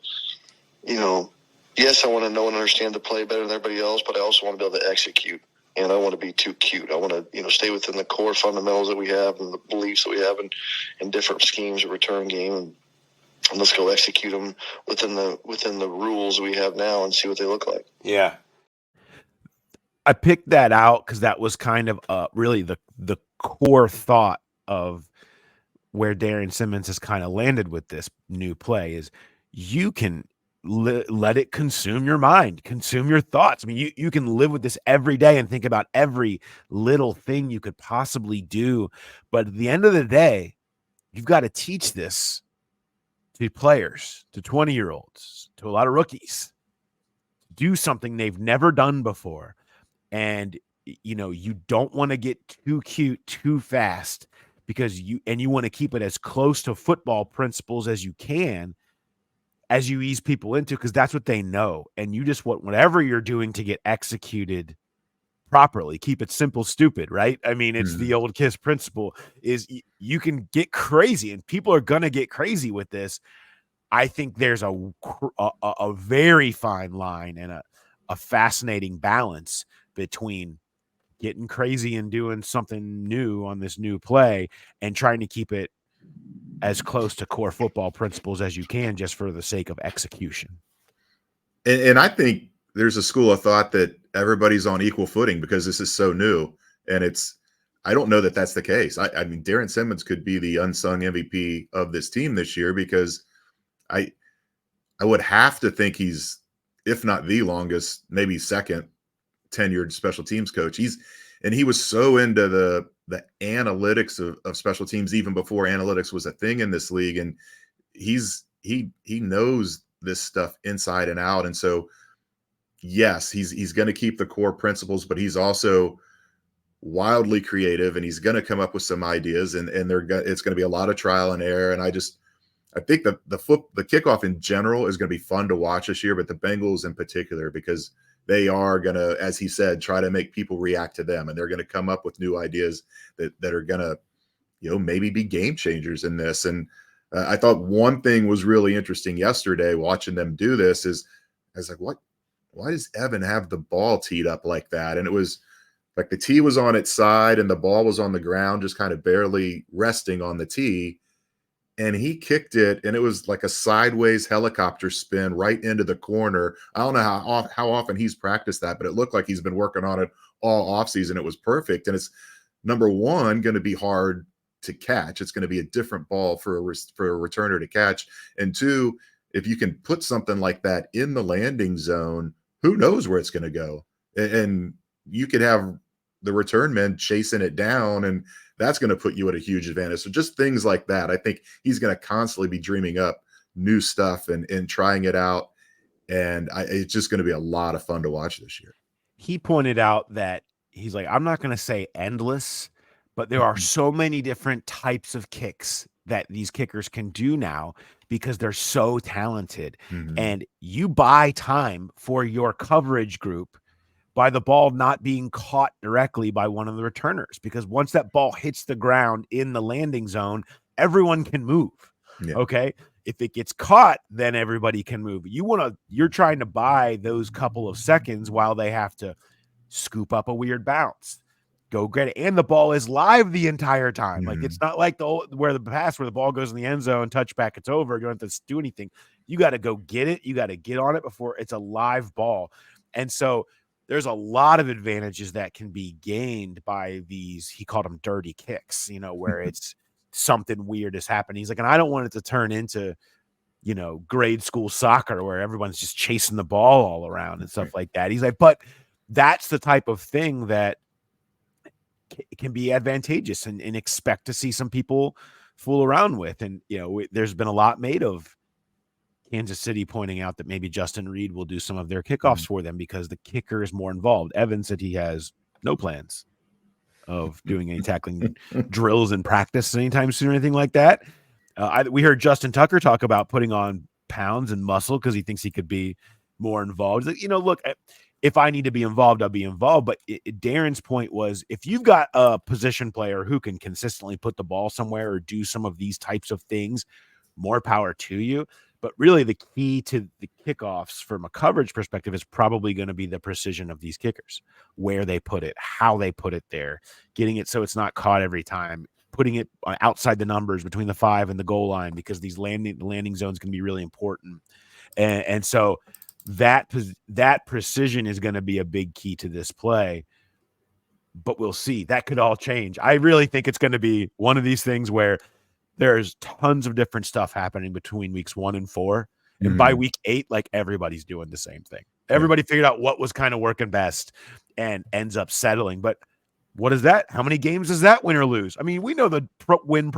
yes, I want to know and understand the play better than everybody else, but I also want to be able to execute. And I want to be too cute. I want to, stay within the core fundamentals that we have and the beliefs that we have in different schemes of return game. And let's go execute them within the rules we have now and see what they look like. Yeah. I picked that out because that was kind of really the core thought of where Darrin Simmons has kind of landed with this new play is you can let it consume your mind, consume your thoughts. I mean, you can live with this every day and think about every little thing you could possibly do. But at the end of the day, you've got to teach this to players, to 20-year-olds, to a lot of rookies, do something they've never done before. And, you don't want to get too cute too fast because you want to keep it as close to football principles as you can as you ease people into, because that's what they know. And you just want whatever you're doing to get executed properly. Keep it simple, stupid, right? I mean, it's the old KISS principle is you can get crazy and people are going to get crazy with this. I think there's a very fine line and a fascinating balance between getting crazy and doing something new on this new play and trying to keep it as close to core football principles as you can, just for the sake of execution. And I think there's a school of thought that everybody's on equal footing because this is so new. And I don't know that that's the case. I mean, Darrin Simmons could be the unsung MVP of this team this year because I would have to think he's, if not the longest, maybe second tenured special teams coach. He was so into the analytics of special teams even before analytics was a thing in this league. And he knows this stuff inside and out. And so, yes, he's going to keep the core principles, but he's also wildly creative, and he's going to come up with some ideas, and it's going to be a lot of trial and error. And I think the kickoff in general is going to be fun to watch this year, but the Bengals in particular, because they are going to, as he said, try to make people react to them, and they're going to come up with new ideas that are going to, maybe be game changers in this. And I thought one thing was really interesting yesterday watching them do this is I was like, why does Evan have the ball teed up like that? And it was like the tee was on its side and the ball was on the ground, just kind of barely resting on the tee. And he kicked it, and it was like a sideways helicopter spin right into the corner. I don't know how often he's practiced that, but it looked like he's been working on it all offseason. It was perfect. And it's, number one, going to be hard to catch. It's going to be a different ball for a returner to catch. And two, if you can put something like that in the landing zone, who knows where it's going to go? And you could have the return men chasing it down, and that's going to put you at a huge advantage. So just things like that. I think he's going to constantly be dreaming up new stuff and trying it out. And it's just going to be a lot of fun to watch this year. He pointed out that he's like, I'm not going to say endless, but there are so many different types of kicks that these kickers can do now because they're so talented. Mm-hmm. And you buy time for your coverage group by the ball not being caught directly by one of the returners, because once that ball hits the ground in the landing zone, everyone can move. Yeah. Okay. If it gets caught, then everybody can move. You're trying to buy those couple of seconds while they have to scoop up a weird bounce, go get it. And the ball is live the entire time. Mm-hmm. Like, it's not like where the ball goes in the end zone, touchback, it's over. You don't have to do anything. You got to go get it. You got to get on it before it's a live ball. And so there's a lot of advantages that can be gained by these, he called them dirty kicks, where it's something weird has happened. He's like, and I don't want it to turn into, grade school soccer where everyone's just chasing the ball all around and stuff like that. He's like, but that's the type of thing that can be advantageous and expect to see some people fool around with. And, there's been a lot made of Kansas City pointing out that maybe Justin Reed will do some of their kickoffs for them because the kicker is more involved. Evan said he has no plans of doing any tackling drills in practice anytime soon or anything like that. We heard Justin Tucker talk about putting on pounds and muscle because he thinks he could be more involved. He's like, look, if I need to be involved, I'll be involved. But Darren's point was, if you've got a position player who can consistently put the ball somewhere or do some of these types of things, more power to you. But really the key to the kickoffs from a coverage perspective is probably going to be the precision of these kickers, where they put it, how they put it there, getting it so it's not caught every time, putting it outside the numbers between the 5 and the goal line, because these landing zones can be really important. And so that precision is going to be a big key to this play. But we'll see. That could all change. I really think it's going to be one of these things where there's tons of different stuff happening between weeks 1 and 4. And by week 8, like, everybody's doing the same thing. Everybody figured out what was kind of working best and ends up settling. But what is that? How many games is that win or lose? I mean, we know the win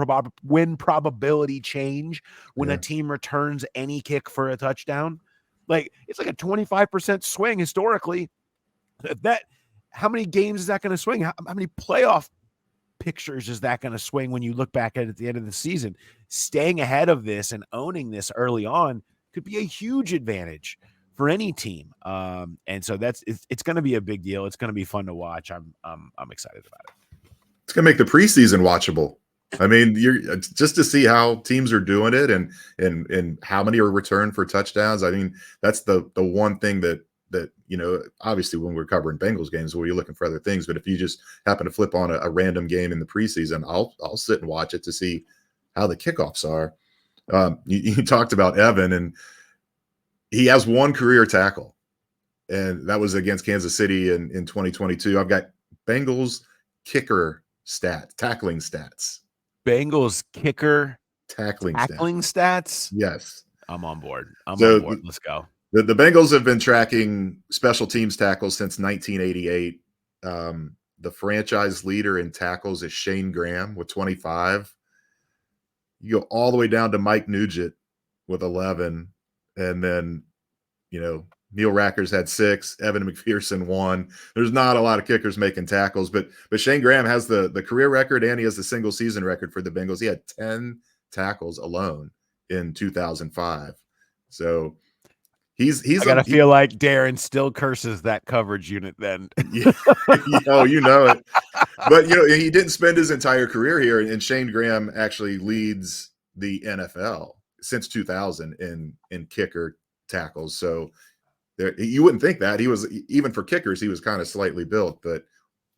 probability change when a team returns any kick for a touchdown. Like, it's like a 25% swing historically. How many games is that going to swing? How many playoff pictures is that going to swing when you look back at the end of the season? Staying ahead of this and owning this early on could be a huge advantage for any team. And so it's going to be a big deal. It's going to be fun to watch. I'm excited about it. It's going to make the preseason watchable. I mean, you're just to see how teams are doing it and how many are returned for touchdowns. I mean, that's the one thing that that, obviously when we're covering Bengals games, where you're looking for other things. But if you just happen to flip on a random game in the preseason, I'll sit and watch it to see how the kickoffs are. You talked about Evan, and he has one career tackle, and that was against Kansas City in 2022. I've got Bengals kicker tackling stats. Bengals kicker tackling stats. Yes. I'm on board. I'm on board. Let's go. The Bengals have been tracking special teams tackles since 1988. The franchise leader in tackles is Shane Graham with 25. You go all the way down to Mike Nugent with 11. And then, Neil Rackers had 6, Evan McPherson 1. There's not a lot of kickers making tackles, but Shane Graham has the career record, and he has the single season record for the Bengals. He had 10 tackles alone in 2005. So he's I gotta feel like Darrin still curses that coverage unit then. Yeah. Oh, you know it. But he didn't spend his entire career here, and Shane Graham actually leads the NFL since 2000 in kicker tackles. So you wouldn't think that. He was, even for kickers, he was kind of slightly built, but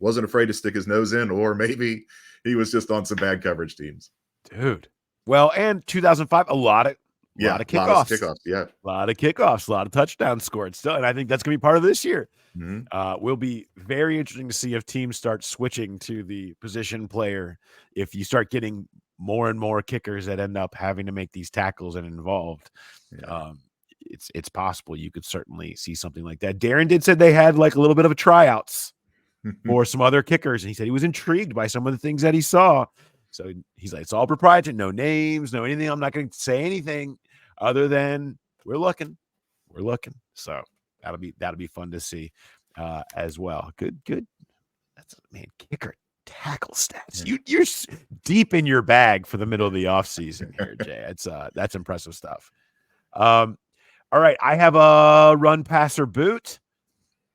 wasn't afraid to stick his nose in, or maybe he was just on some bad coverage teams. Dude. Well, and 2005, a lot of kickoffs. A lot of kickoffs, a lot of touchdowns scored still. And I think that's going to be part of this year. Mm-hmm. Will be very interesting to see if teams start switching to the position player. If you start getting more and more kickers that end up having to make these tackles and involved, it's possible you could certainly see something like that. Darrin did said they had like a little bit of a tryouts for some other kickers. And he said he was intrigued by some of the things that he saw. So he's like, it's all proprietary, no names, no anything. I'm not going to say anything other than we're looking. So that'll be fun to see as well. Good. That's kicker tackle stats. You're deep in your bag for the middle of the offseason here, Jay. That's impressive stuff. All right, I have a run passer boot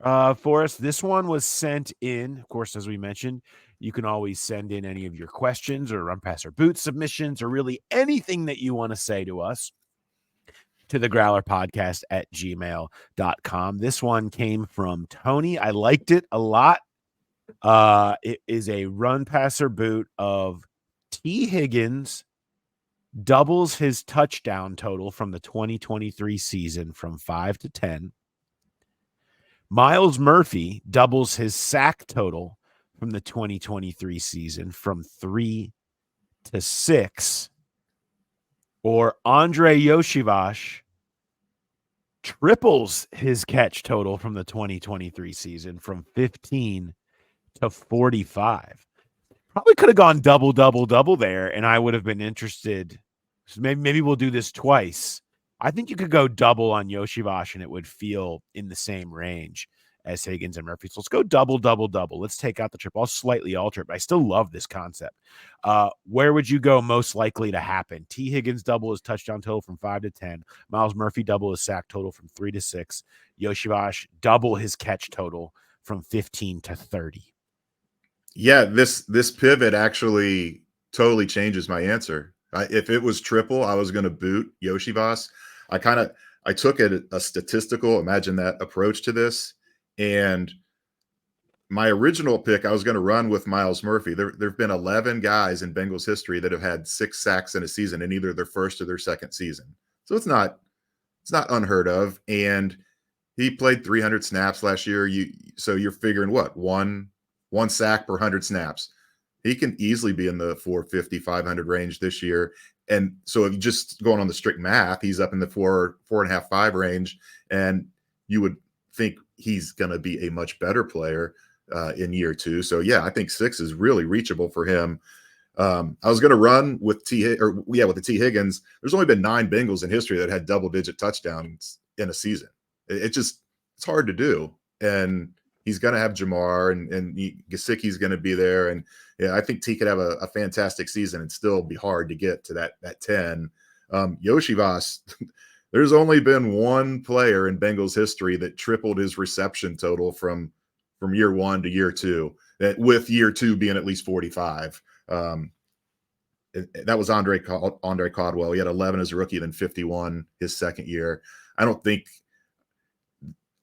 for us. This one was sent in, of course, as we mentioned. You can always send in any of your questions or run passer boot submissions, or really anything that you want to say to us, to the growlerpodcast@gmail.com. This one came from Tony. I liked it a lot. It is a run passer boot of T. Higgins doubles his touchdown total from the 2023 season from 5 to 10. Miles Murphy doubles his sack total from the 2023 season from 3 to 6. Or Andre Yoshivas triples his catch total from the 2023 season from 15 to 45. Probably could have gone double there, and I would have been interested. So maybe we'll do this twice. I think you could go double on Yoshivas, and it would feel in the same range as Higgins and Murphy. So let's go double. Let's take out the triple. I'll slightly alter it, but I still love this concept. Where would you go most likely to happen? T. Higgins double his touchdown total from 5 to 10. Miles Murphy double his sack total from 3 to 6. Yoshivas double his catch total from 15 to 30. Yeah, this pivot actually totally changes my answer. If it was triple, I was going to boot Yoshivas. I took a statistical, imagine that, approach to this. And my original pick, I was going to run with Miles Murphy. There have been 11 guys in Bengals history that have had 6 sacks in a season in either their first or their second season. So it's not unheard of. And he played 300 snaps last year. So you're figuring what? One sack per 100 snaps. He can easily be in the 450, 500 range this year. And so if you just going on the strict math, he's up in the 4.5, 5 range. And you would think he's going to be a much better player in year 2. So yeah, I think 6 is really reachable for him. I was going to run with with the T. Higgins. There's only been 9 Bengals in history that had double-digit touchdowns in a season. It's hard to do. And he's going to have Jamar, and Gesicki's going to be there. And yeah, I think T could have a fantastic season and still be hard to get to that 10. Yoshivas, there's only been one player in Bengals history that tripled his reception total from year 1 to year 2, that with year 2 being at least 45. That was Andre Caldwell. He had 11 as a rookie, then 51 his second year. I don't think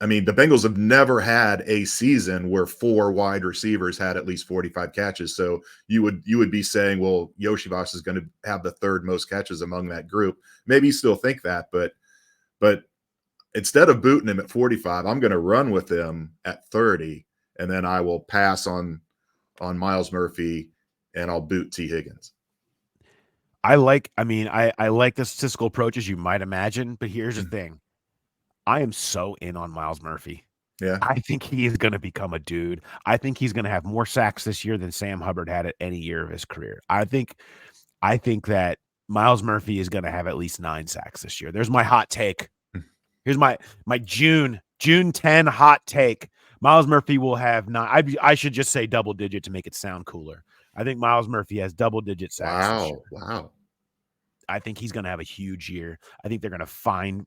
I mean, the Bengals have never had a season where 4 wide receivers had at least 45 catches. So you would be saying, well, Yoshibasa is going to have the 3rd most catches among that group. Maybe you still think that, but instead of booting him at 45, I'm going to run with him at 30, and then I will pass on Myles Murphy, and I'll boot T. Higgins. I like the statistical approach, as you might imagine, but here's the thing. I am so in on Myles Murphy. Yeah. I think he is going to become a dude. I think he's going to have more sacks this year than Sam Hubbard had at any year of his career. I think that Myles Murphy is going to have at least 9 sacks this year. There's my hot take. Here's my June 10 hot take. Myles Murphy will have 9. I should just say double digit to make it sound cooler. I think Myles Murphy has double digit sacks this year. Wow. I think he's going to have a huge year. I think they're going to find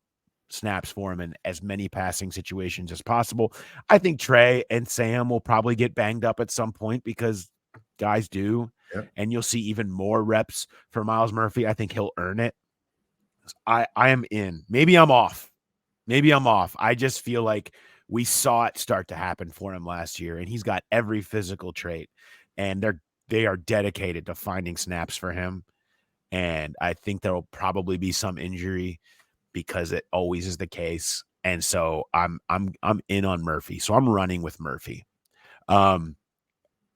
snaps for him in as many passing situations as possible. I think Trey and Sam will probably get banged up at some point because guys do. Yep. And you'll see even more reps for Myles Murphy. I think he'll earn it. I am in. Maybe I'm off. I just feel like we saw it start to happen for him last year, and he's got every physical trait, and they are dedicated to finding snaps for him. And I think there will probably be some injury because it always is the case. And so I'm in on Murphy. So I'm running with Murphy. I'm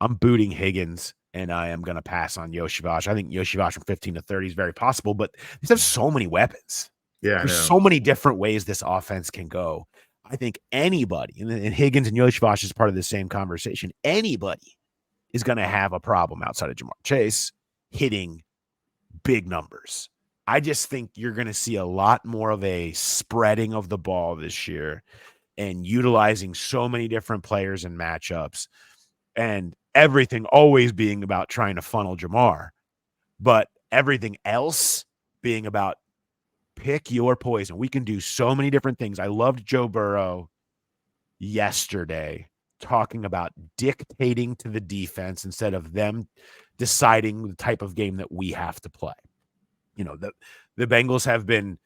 booting Higgins, and I am going to pass on Yoshibasa. I think Yoshibasa from 15 to 30 is very possible, but they have so many weapons. Yeah, there's so many different ways this offense can go. I think anybody, and Higgins and Yoshibasa is part of the same conversation, anybody is going to have a problem outside of Jamar Chase hitting big numbers. I just think you're going to see a lot more of a spreading of the ball this year and utilizing so many different players and matchups, and everything always being about trying to funnel Jamar, but everything else being about pick your poison. We can do so many different things. I loved Joe Burrow yesterday talking about dictating to the defense instead of them deciding the type of game that we have to play. You know, the Bengals have been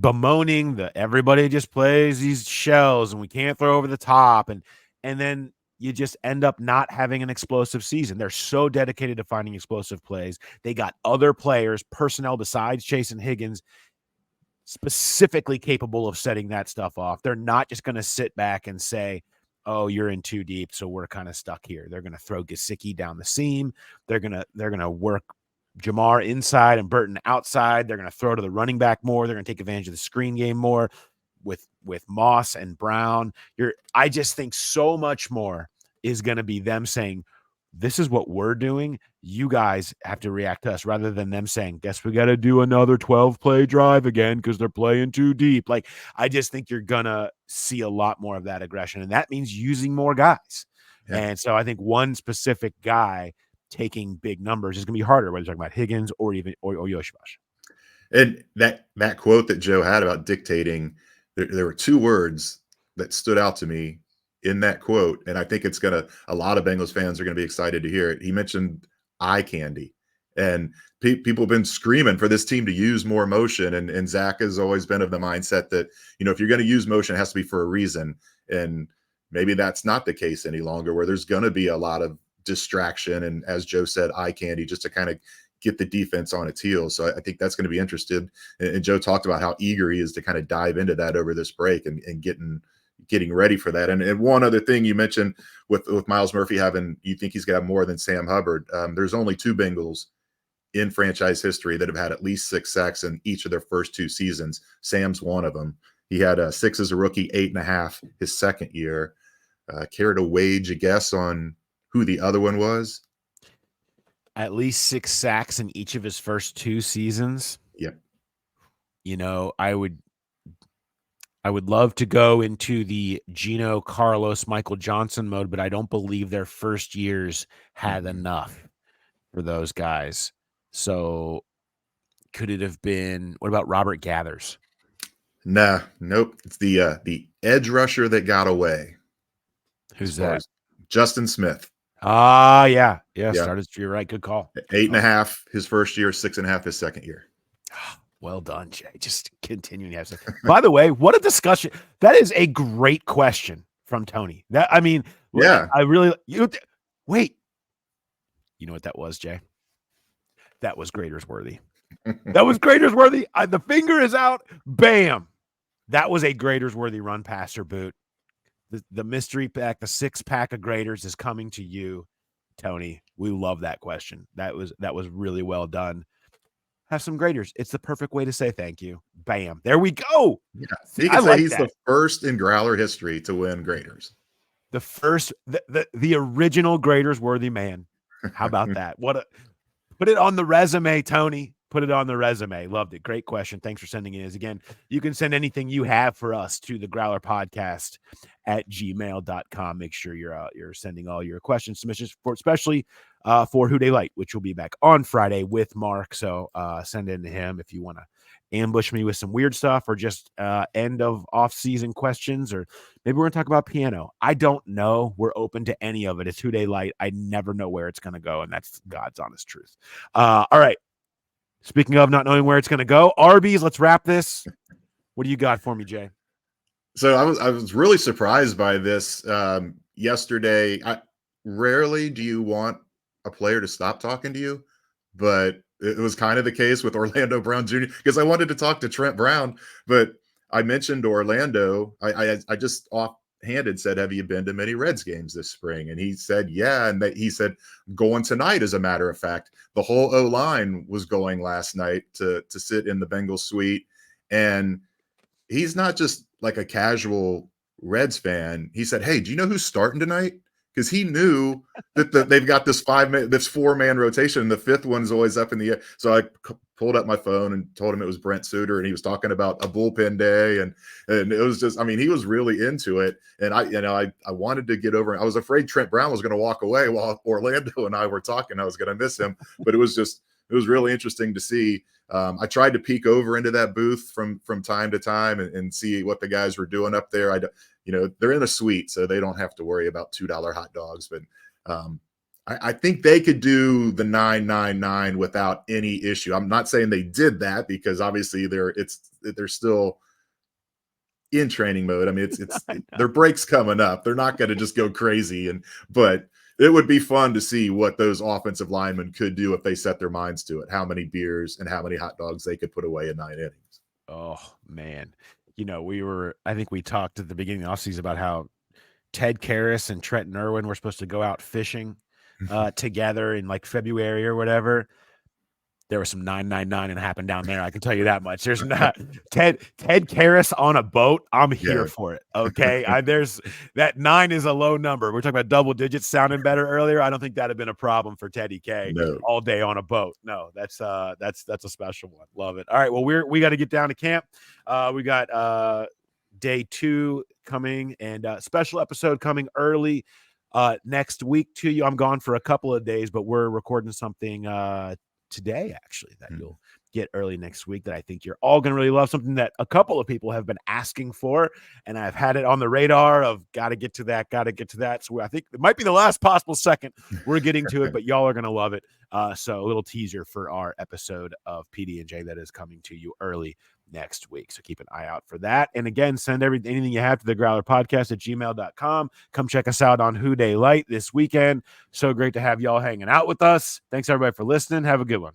bemoaning that everybody just plays these shells and we can't throw over the top. And then you just end up not having an explosive season. They're so dedicated to finding explosive plays. They got other players, personnel besides Chase and Higgins, specifically capable of setting that stuff off. They're not just going to sit back and say, oh, you're in too deep, so we're kind of stuck here. They're going to throw Gesicki down the seam. They're going to work Jamar inside and Burton outside. They're going to throw to the running back more. They're going to take advantage of the screen game more with Moss and Brown. I just think so much more is going to be them saying, this is what we're doing. You guys have to react to us, rather than them saying, guess we got to do another 12-play drive again because they're playing too deep. Like, I just think you're going to see a lot more of that aggression, and that means using more guys. Yeah. And so I think one specific guy taking big numbers is going to be harder, whether you're talking about Higgins or Yoshibasa. And that quote that Joe had about dictating, there were 2 words that stood out to me in that quote, and I think a lot of Bengals fans are going to be excited to hear it. He mentioned eye candy, and people have been screaming for this team to use more motion, and Zach has always been of the mindset that, you know, if you're going to use motion, it has to be for a reason, and maybe that's not the case any longer, where there's going to be a lot of distraction and, as Joe said, eye candy, just to kind of get the defense on its heels. So I think that's going to be interesting. And Joe talked about how eager he is to kind of dive into that over this break and getting ready for that. And one other thing you mentioned with Myles Murphy you think he's got more than Sam Hubbard. There's only 2 Bengals in franchise history that have had at least 6 sacks in each of their first 2 seasons. Sam's one of them. He had 6 as a rookie, 8.5 his second year. Care to wage a guess on who the other one was? At least 6 sacks in each of his first 2 seasons. Yep. You know, I would love to go into the Geno, Carlos, Michael Johnson mode, but I don't believe their first years had enough for those guys. So could it have been, what about Robert Gathers? Nah, nope. It's the edge rusher that got away. Who's that? Justin Smith. Yeah. Started. You're right. Good call. 8.5 his first year, 6.5 his second year. Well done, Jay. Just continuing to have sex. By the way, what a discussion. That is a great question from Tony. Yeah. I really wait. You know what that was, Jay? That was Graeter's worthy. That was Graeter's worthy. The finger is out. Bam. That was a Graeter's worthy run passer boot. The mystery pack, the 6-pack of Graeters is coming to you, Tony. We love that question. That was really well done. Have some Graeters. It's the perfect way to say thank you. Bam. There we go. Yeah. You can say he's the first in Growler history to win Graeters. The first, the original Graeter's worthy man. How about that? Put it on the resume, Tony. Put it on the resume. Loved it. Great question. Thanks for sending it in. Again, you can send anything you have for us to the Growler Podcast at gmail.com. Make sure you're sending all your questions, submissions, especially for Who Dey Light, which will be back on Friday with Mark. So send in to him if you want to ambush me with some weird stuff or just end of off-season questions, or maybe we're going to talk about piano. I don't know. We're open to any of it. It's Who Dey Light. I never know where it's going to go, and that's God's honest truth. All right. Speaking of not knowing where it's going to go, Arby's, let's wrap this. What do you got for me, Jay? So I was really surprised by this yesterday. Rarely do you want a player to stop talking to you, but it was kind of the case with Orlando Brown Jr. because I wanted to talk to Trent Brown, but I mentioned Orlando. I just offhanded said, "Have you been to many Reds games this spring?" And he said, "Yeah." And he said, "Going tonight." As a matter of fact, the whole O-line was going last night to sit in the Bengals suite, and he's not just like a casual Reds fan. He said, "Hey, do you know who's starting tonight?" Because he knew that they've got this 4-man rotation, and the fifth one's always up in the air. So I pulled up my phone and told him it was Brent Suter, and he was talking about a bullpen day, and it was just, I mean, he was really into it. And I wanted to get over. I was afraid Trent Brown was going to walk away while Orlando and I were talking. I was going to miss him, but it was really interesting to see. I tried to peek over into that booth from time to time and see what the guys were doing up there. They're in a suite, so they don't have to worry about $2 hot dogs. But I think they could do the 999 without any issue. I'm not saying they did that because obviously they're still in training mode. I mean, it's their break's coming up. They're not going to just go crazy. But it would be fun to see what those offensive linemen could do if they set their minds to it. How many beers and how many hot dogs they could put away in 9 innings. Oh man. I think we talked at the beginning of the offseason about how Ted Karras and Trenton Irwin were supposed to go out fishing together in like February or whatever. There was some 999 and happened down there. I can tell you that much. There's not Ted Karras on a boat. I'm here for it. Okay. There's that 9 is a low number. We're talking about double digits sounding better earlier. I don't think that'd have been a problem for Teddy K all day on a boat. No, that's a special one. Love it. All right. Well, we got to get down to camp. We got day 2 coming and a special episode coming early next week to you. I'm gone for a couple of days, but we're recording something today actually that you'll get early next week that I think you're all going to really love, something that a couple of people have been asking for, and I've had it on the radar of got to get to that. So I think it might be the last possible second we're getting to it, but y'all are going to love it. So a little teaser for our episode of PD&Jay that is coming to you early next week. So keep an eye out for that. And again, send anything you have to the Growler Podcast at gmail.com. Come check us out on Who Dey Light this weekend. So great to have y'all hanging out with us. Thanks everybody for listening. Have a good one.